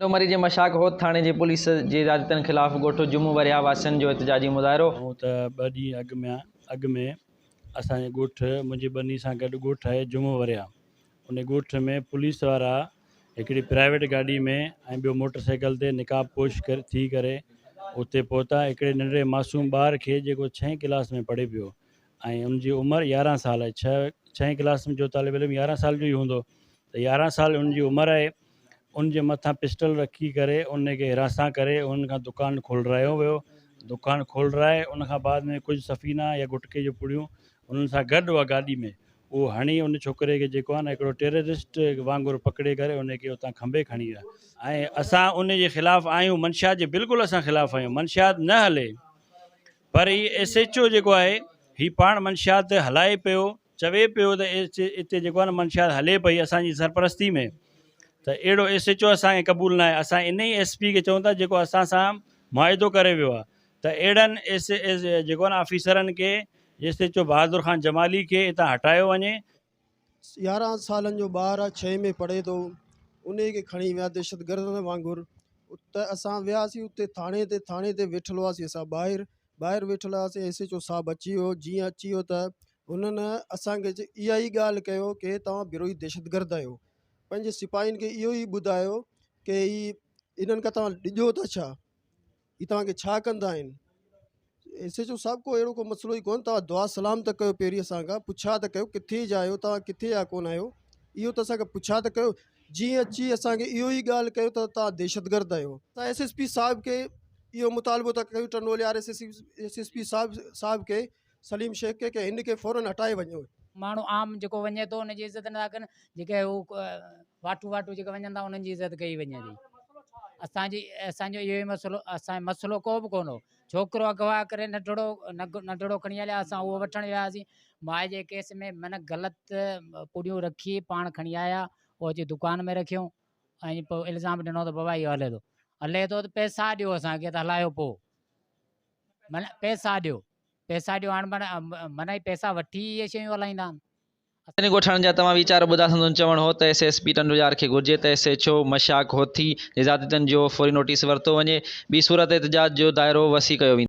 मरी जे मशाक होत थाने जी पुलिस जे राजतन खिलाफ गोठो जुमू वरिया वासियुनि जो एहतजाजी मुज़ाहिरो। त 2 ॾींहं अॻु में असांजे ॻोठ मुंहिंजी बनी सां गॾु ॻोठ आहे जुमू वरिया। उन ॻोठ में पुलिस वारा हिकिड़ी प्राइवेट गाॾी में ऐं ॿियो मोटरसाइकिल ते निकाब पोश थी करे उते पहुता। हिकिड़े नंढड़े मासूम ॿार खे जेको 6वीं क्लास में पढ़े पियो ऐं उनजी उमिरि 11 साल आहे। 6वीं क्लास में जो तालिब इल्म 11 साल जो ई हूंदो, त 11 साल उनजी उमिरि आहे। उनजे मथां पिस्टल रखी करे उनखे हिरासा करे उन खां दुकानु खोलरायो वियो। दुकानु खोलराए उन खां बाद में कुझु सफ़ीना या गुटके जो पुड़ियूं उन्हनि सां गॾु उहा गाॾी में उहो हणी उन छोकिरे खे जेको आहे न हिकिड़ो टेररिस्ट वांगुरु पकिड़े करे उनखे उतां खंभे खणी विया। ऐं असां उन जे ख़िलाफ़ु आहियूं, मंशियात जे बिल्कुलु असां ख़िलाफ़ु आहियूं। मंशियात न हले, पर हीउ SHO जेको आहे हीउ पाण मंशियात हलाए पियो, चवे पियो त हिते जेको आहे न मंशियात हले पई असांजी सरपरस्ती में, त अहिड़ो SHO असांखे क़बूल न आहे। असां इन ई SP खे चऊं था जेको असां सां मुआइदो करे वियो आहे, त अहिड़नि जेको आहे न ऑफिसरनि खे SHO बहादुर ख़ान जमाली खे हितां हटायो वञे। 11 सालनि जो ॿार आहे, 6 में पढ़े थो, उन खे खणी विया दहशतगर्दनि वांगुरु। त असां वियासीं उते थाणे ते वेठल हुआसीं। असां ॿाहिरि वेठल हुआसीं। SHO साहबु अची वियो। जीअं अची वियो त हुननि असांखे इहा ई ॻाल्हि कयो की तव्हां विरोधी दहशतगर्द आहियो। पंहिंजे सिपाहियुनि खे इहो ई ॿुधायो की इन्हनि खां तव्हां ॾिजो था छा, हीअ तव्हांखे छा कंदा आहिनि। SHO साहब को अहिड़ो को मसइलो ई कोन, तव्हां दुआ सलाम त कयो, पहिरीं असांखां पुछा त कयो किथे जा आहियो, तव्हां किथे जा कोन आहियो, इहो त असांखे पुछा त कयो। जीअं अची असांखे इहो ई ॻाल्हि कयो त तव्हां दहशतगर्द आहियो। असां SSP साहिब खे इहो मुतालबो था कयूं, टनोले वारे SSP साहिब खे, सलीम शेख खे, की हिन खे फ़ौरन हटाए वञो। माण्हू आम जेको वञे थो उनजी इज़त नथा कनि, जेके हू वाटू जेके वञनि था उन्हनि जी इज़त कई वञे थी। असांजो इहो ई मसइलो को बि कोन हो। छोकिरो अगवा करे नंढड़ो खणी हलिया, असां उहो वठणु वियासीं। माए जे केस में मन ग़लति पुड़ियूं रखी पाण खणी आया, उहो अची दुकान में रखियूं ऐं पोइ इल्ज़ाम ॾिनो त बाबा इहो हले थो त पैसा ॾियो असांखे, त हलायो पोइ मन पैसा ॾियो हाणे मन पैसा वठी इहे शयूं हलाईंदा आहिनि। ॻोठाणनि जा तमामु वीचार ॿुधा संदुनि चवणु हो त SSP टंडोलियार खे घुर्जे त SHO मशाक होथी निज़ातियुनि जो फौरी नोटिस वरितो वञे। ॿी सूरत एहतजाज जो दाइरो वसी कयो वेंदो।